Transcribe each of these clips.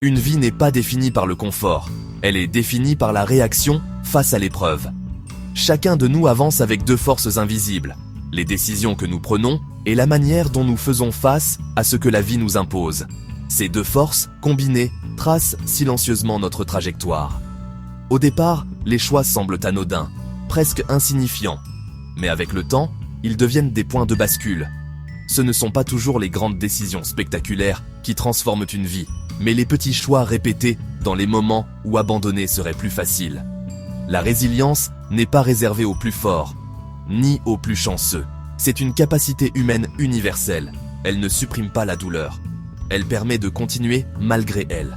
Une vie n'est pas définie par le confort, elle est définie par la réaction face à l'épreuve. Chacun de nous avance avec deux forces invisibles, les décisions que nous prenons et la manière dont nous faisons face à ce que la vie nous impose. Ces deux forces, combinées, tracent silencieusement notre trajectoire. Au départ, les choix semblent anodins, presque insignifiants. Mais avec le temps, ils deviennent des points de bascule. Ce ne sont pas toujours les grandes décisions spectaculaires qui transforment une vie, mais les petits choix répétés dans les moments où abandonner serait plus facile. La résilience n'est pas réservée aux plus forts, ni aux plus chanceux. C'est une capacité humaine universelle. Elle ne supprime pas la douleur. Elle permet de continuer malgré elle.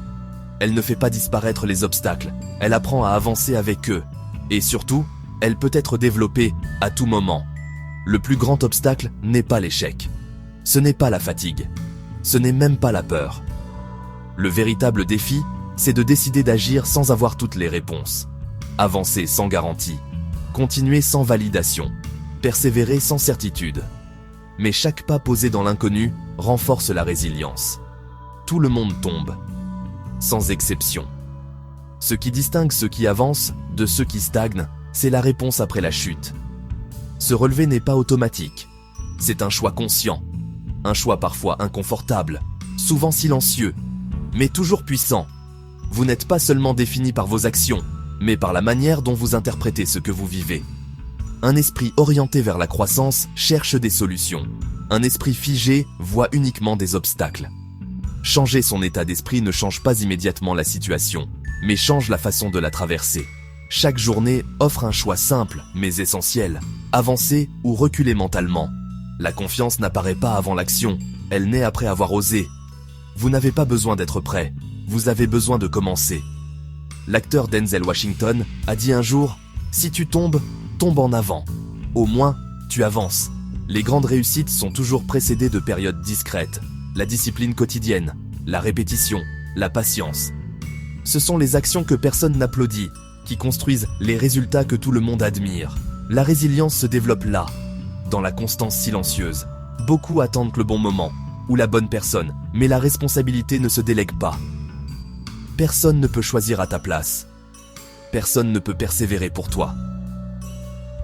Elle ne fait pas disparaître les obstacles. Elle apprend à avancer avec eux. Et surtout, elle peut être développée à tout moment. Le plus grand obstacle n'est pas l'échec. Ce n'est pas la fatigue. Ce n'est même pas la peur. Le véritable défi, c'est de décider d'agir sans avoir toutes les réponses. Avancer sans garantie. Continuer sans validation. Persévérer sans certitude. Mais chaque pas posé dans l'inconnu renforce la résilience. Tout le monde tombe. Sans exception. Ce qui distingue ceux qui avancent de ceux qui stagnent, c'est la réponse après la chute. Se relever n'est pas automatique. C'est un choix conscient. Un choix parfois inconfortable, souvent silencieux, mais toujours puissant. Vous n'êtes pas seulement défini par vos actions, mais par la manière dont vous interprétez ce que vous vivez. Un esprit orienté vers la croissance cherche des solutions. Un esprit figé voit uniquement des obstacles. Changer son état d'esprit ne change pas immédiatement la situation, mais change la façon de la traverser. Chaque journée offre un choix simple, mais essentiel. Avancer ou reculer mentalement. La confiance n'apparaît pas avant l'action, elle naît après avoir osé. Vous n'avez pas besoin d'être prêt, vous avez besoin de commencer. L'acteur Denzel Washington a dit un jour « Si tu tombes, tombe en avant. Au moins, tu avances. » Les grandes réussites sont toujours précédées de périodes discrètes. La discipline quotidienne, la répétition, la patience. Ce sont les actions que personne n'applaudit, qui construisent les résultats que tout le monde admire. La résilience se développe là, dans la constance silencieuse. Beaucoup attendent le bon moment, ou la bonne personne, mais la responsabilité ne se délègue pas. Personne ne peut choisir à ta place. Personne ne peut persévérer pour toi.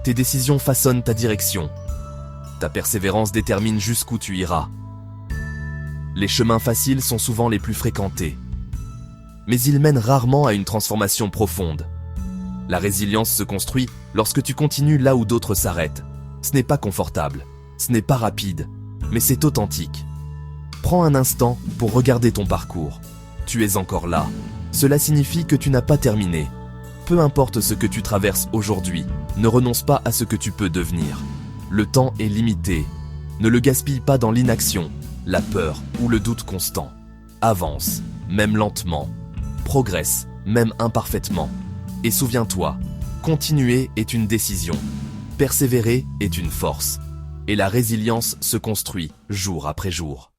Tes décisions façonnent ta direction. Ta persévérance détermine jusqu'où tu iras. Les chemins faciles sont souvent les plus fréquentés. Mais ils mènent rarement à une transformation profonde. La résilience se construit lorsque tu continues là où d'autres s'arrêtent. Ce n'est pas confortable, ce n'est pas rapide, mais c'est authentique. Prends un instant pour regarder ton parcours. Tu es encore là. Cela signifie que tu n'as pas terminé. Peu importe ce que tu traverses aujourd'hui, ne renonce pas à ce que tu peux devenir. Le temps est limité. Ne le gaspille pas dans l'inaction, la peur ou le doute constant. Avance, même lentement. Progresse, même imparfaitement. Et souviens-toi, continuer est une décision. Persévérer est une force. Et la résilience se construit jour après jour.